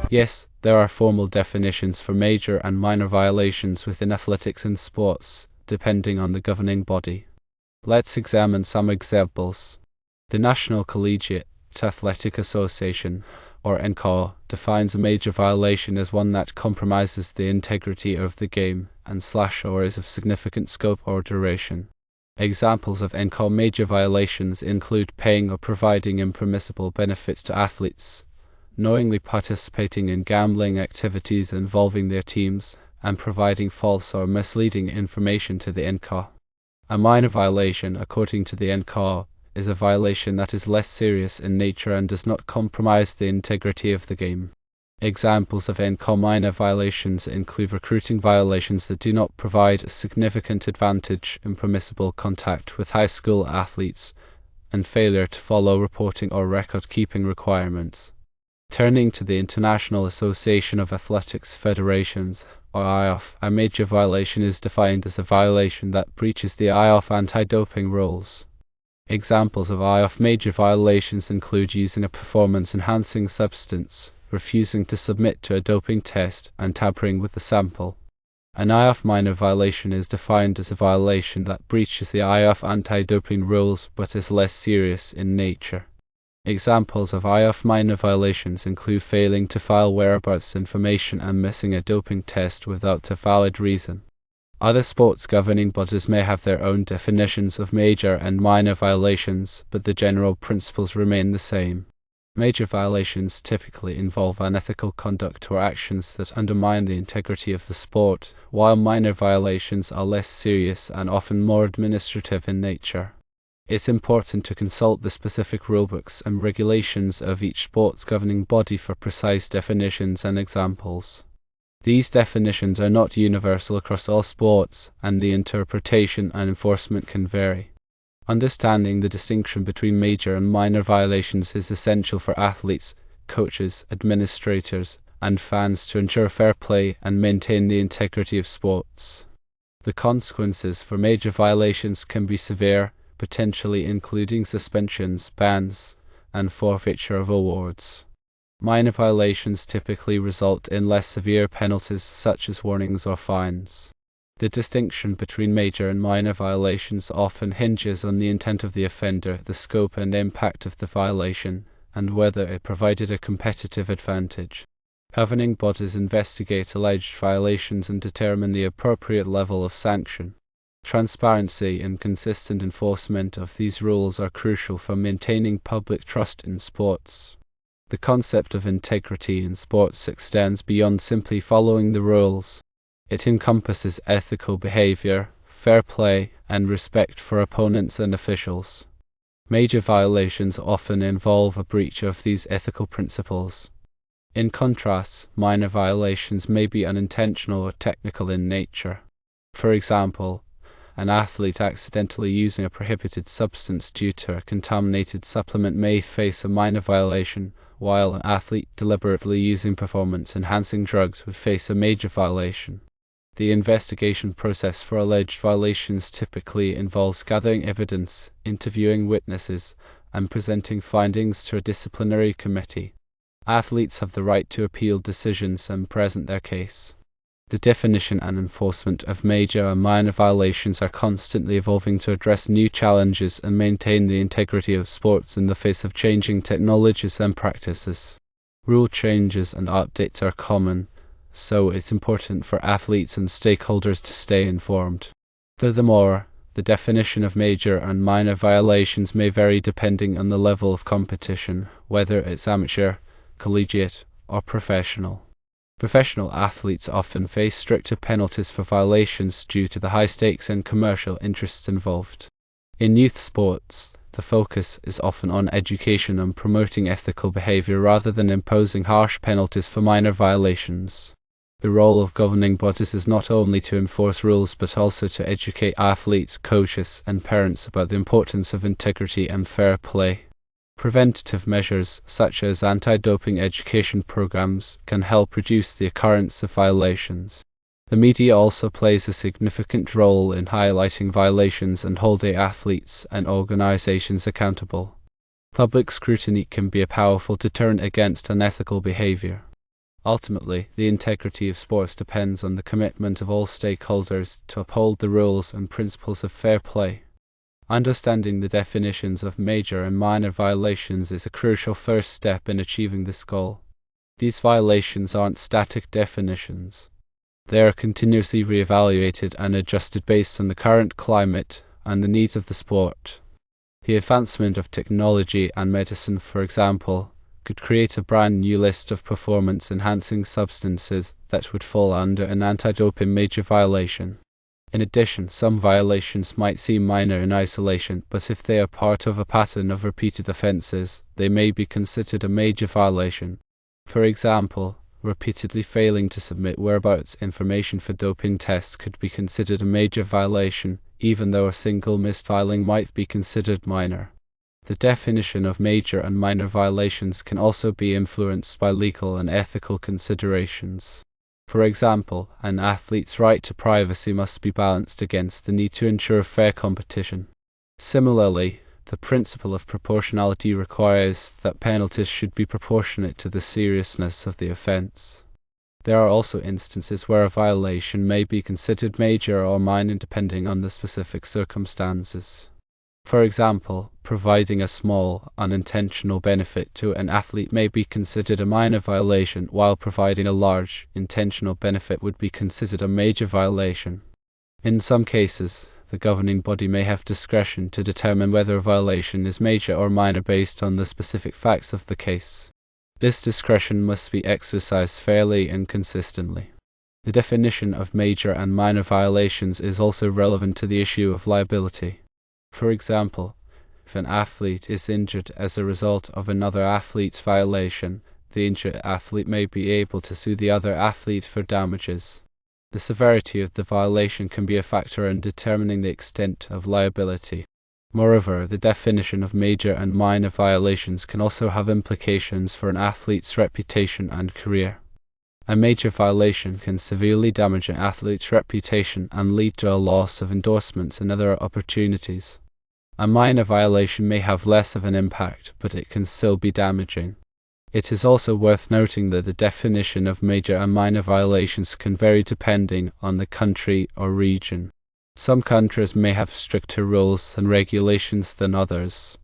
Yes, there are formal definitions for major and minor violations within athletics and sports, depending on the governing body. Let's examine some examples. The National Collegiate Athletic Association, or NCAA, defines a major violation as one that compromises the integrity of the game and/or is of significant scope or duration. Examples of NCAA major violations include paying or providing impermissible benefits to athletes, knowingly participating in gambling activities involving their teams, and providing false or misleading information to the NCAA. A minor violation, according to the NCAA, is a violation that is less serious in nature and does not compromise the integrity of the game. Examples of NCAA minor violations include recruiting violations that do not provide a significant advantage, impermissible contact with high school athletes, and failure to follow reporting or record-keeping requirements. Turning to the International Association of Athletics Federations, or IAAF, a major violation is defined as a violation that breaches the IAAF anti-doping rules. Examples of IAAF major violations include using a performance-enhancing substance, refusing to submit to a doping test, and tampering with the sample. An IAAF minor violation is defined as a violation that breaches the IAAF anti-doping rules but is less serious in nature. Examples of IAAF minor violations include failing to file whereabouts information and missing a doping test without a valid reason. Other sports governing bodies may have their own definitions of major and minor violations, but the general principles remain the same. Major violations typically involve unethical conduct or actions that undermine the integrity of the sport, while minor violations are less serious and often more administrative in nature. It's important to consult the specific rulebooks and regulations of each sports governing body for precise definitions and examples. These definitions are not universal across all sports, and the interpretation and enforcement can vary. Understanding the distinction between major and minor violations is essential for athletes, coaches, administrators, and fans to ensure fair play and maintain the integrity of sports. The consequences for major violations can be severe, potentially including suspensions, bans, and forfeiture of awards. Minor violations typically result in less severe penalties such as warnings or fines. The distinction between major and minor violations often hinges on the intent of the offender, the scope and impact of the violation, and whether it provided a competitive advantage. Governing bodies investigate alleged violations and determine the appropriate level of sanction. Transparency and consistent enforcement of these rules are crucial for maintaining public trust in sports. The concept of integrity in sports extends beyond simply following the rules. It encompasses ethical behavior, fair play, and respect for opponents and officials. Major violations often involve a breach of these ethical principles. In contrast, minor violations may be unintentional or technical in nature. For example, an athlete accidentally using a prohibited substance due to a contaminated supplement may face a minor violation, while an athlete deliberately using performance-enhancing drugs would face a major violation. The investigation process for alleged violations typically involves gathering evidence, interviewing witnesses, and presenting findings to a disciplinary committee. Athletes have the right to appeal decisions and present their case. The definition and enforcement of major and minor violations are constantly evolving to address new challenges and maintain the integrity of sports in the face of changing technologies and practices. Rule changes and updates are common, so it's important for athletes and stakeholders to stay informed. Furthermore, the definition of major and minor violations may vary depending on the level of competition, whether it's amateur, collegiate, or professional. Professional athletes often face stricter penalties for violations due to the high stakes and commercial interests involved. In youth sports, the focus is often on education and promoting ethical behavior rather than imposing harsh penalties for minor violations. The role of governing bodies is not only to enforce rules but also to educate athletes, coaches, and parents about the importance of integrity and fair play. Preventative measures, such as anti-doping education programs, can help reduce the occurrence of violations. The media also plays a significant role in highlighting violations and holding athletes and organizations accountable. Public scrutiny can be a powerful deterrent against unethical behavior. Ultimately, the integrity of sports depends on the commitment of all stakeholders to uphold the rules and principles of fair play. Understanding the definitions of major and minor violations is a crucial first step in achieving this goal. These violations aren't static definitions. They are continuously reevaluated and adjusted based on the current climate and the needs of the sport. The advancement of technology and medicine, for example, could create a brand new list of performance-enhancing substances that would fall under an anti-doping major violation. In addition, some violations might seem minor in isolation, but if they are part of a pattern of repeated offenses, they may be considered a major violation. For example, repeatedly failing to submit whereabouts information for doping tests could be considered a major violation, even though a single missed filing might be considered minor. The definition of major and minor violations can also be influenced by legal and ethical considerations. For example, an athlete's right to privacy must be balanced against the need to ensure fair competition. Similarly, the principle of proportionality requires that penalties should be proportionate to the seriousness of the offense. There are also instances where a violation may be considered major or minor depending on the specific circumstances. For example, providing a small, unintentional benefit to an athlete may be considered a minor violation, while providing a large, intentional benefit would be considered a major violation. In some cases, the governing body may have discretion to determine whether a violation is major or minor based on the specific facts of the case. This discretion must be exercised fairly and consistently. The definition of major and minor violations is also relevant to the issue of liability. For example, if an athlete is injured as a result of another athlete's violation, the injured athlete may be able to sue the other athlete for damages. The severity of the violation can be a factor in determining the extent of liability. Moreover, the definition of major and minor violations can also have implications for an athlete's reputation and career. A major violation can severely damage an athlete's reputation and lead to a loss of endorsements and other opportunities. A minor violation may have less of an impact, but it can still be damaging. It is also worth noting that the definition of major and minor violations can vary depending on the country or region. Some countries may have stricter rules and regulations than others.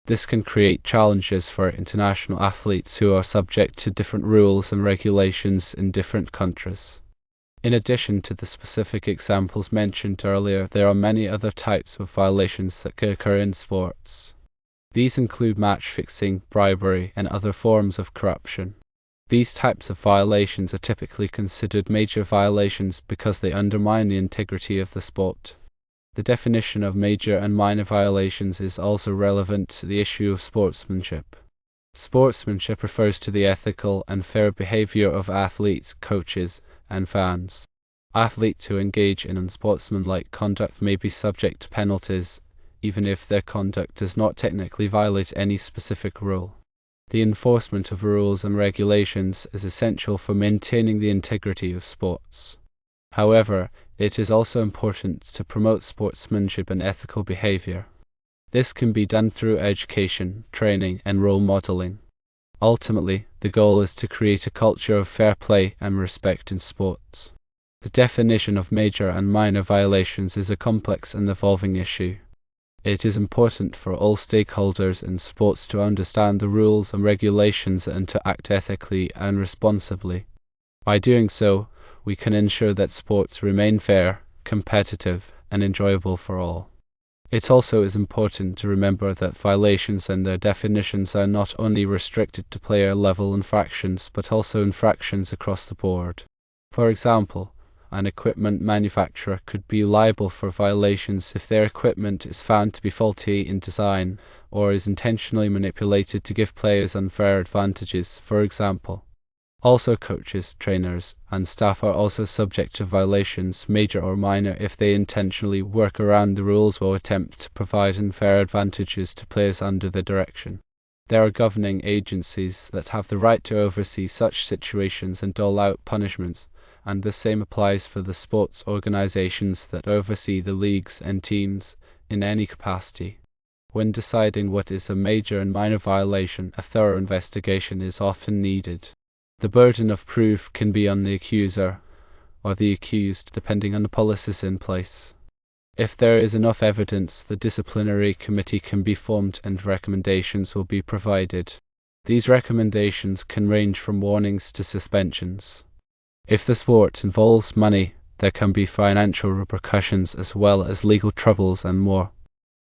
This can create challenges for international athletes who are subject to different rules and regulations in different countries. In addition to the specific examples mentioned earlier, there are many other types of violations that can occur in sports. These include match fixing, bribery, and other forms of corruption. These types of violations are typically considered major violations because they undermine the integrity of the sport. The definition of major and minor violations is also relevant to the issue of sportsmanship. Sportsmanship refers to the ethical and fair behavior of athletes, coaches, and fans. Athletes who engage in unsportsmanlike conduct may be subject to penalties, even if their conduct does not technically violate any specific rule. The enforcement of rules and regulations is essential for maintaining the integrity of sports. However, it is also important to promote sportsmanship and ethical behavior. This can be done through education, training, and role modeling. Ultimately, the goal is to create a culture of fair play and respect in sports. The definition of major and minor violations is a complex and evolving issue. It is important for all stakeholders in sports to understand the rules and regulations and to act ethically and responsibly. By doing so, we can ensure that sports remain fair, competitive, and enjoyable for all. It also is important to remember that violations and their definitions are not only restricted to player-level infractions but also infractions across the board. For example, an equipment manufacturer could be liable for violations if their equipment is found to be faulty in design or is intentionally manipulated to give players unfair advantages, for example. Also, coaches, trainers, and staff are also subject to violations, major or minor, if they intentionally work around the rules or attempt to provide unfair advantages to players under their direction. There are governing agencies that have the right to oversee such situations and dole out punishments, and the same applies for the sports organizations that oversee the leagues and teams in any capacity. When deciding what is a major and minor violation, a thorough investigation is often needed. The burden of proof can be on the accuser or the accused, depending on the policies in place. If there is enough evidence, the disciplinary committee can be formed and recommendations will be provided. These recommendations can range from warnings to suspensions. If the sport involves money, there can be financial repercussions as well as legal troubles and more.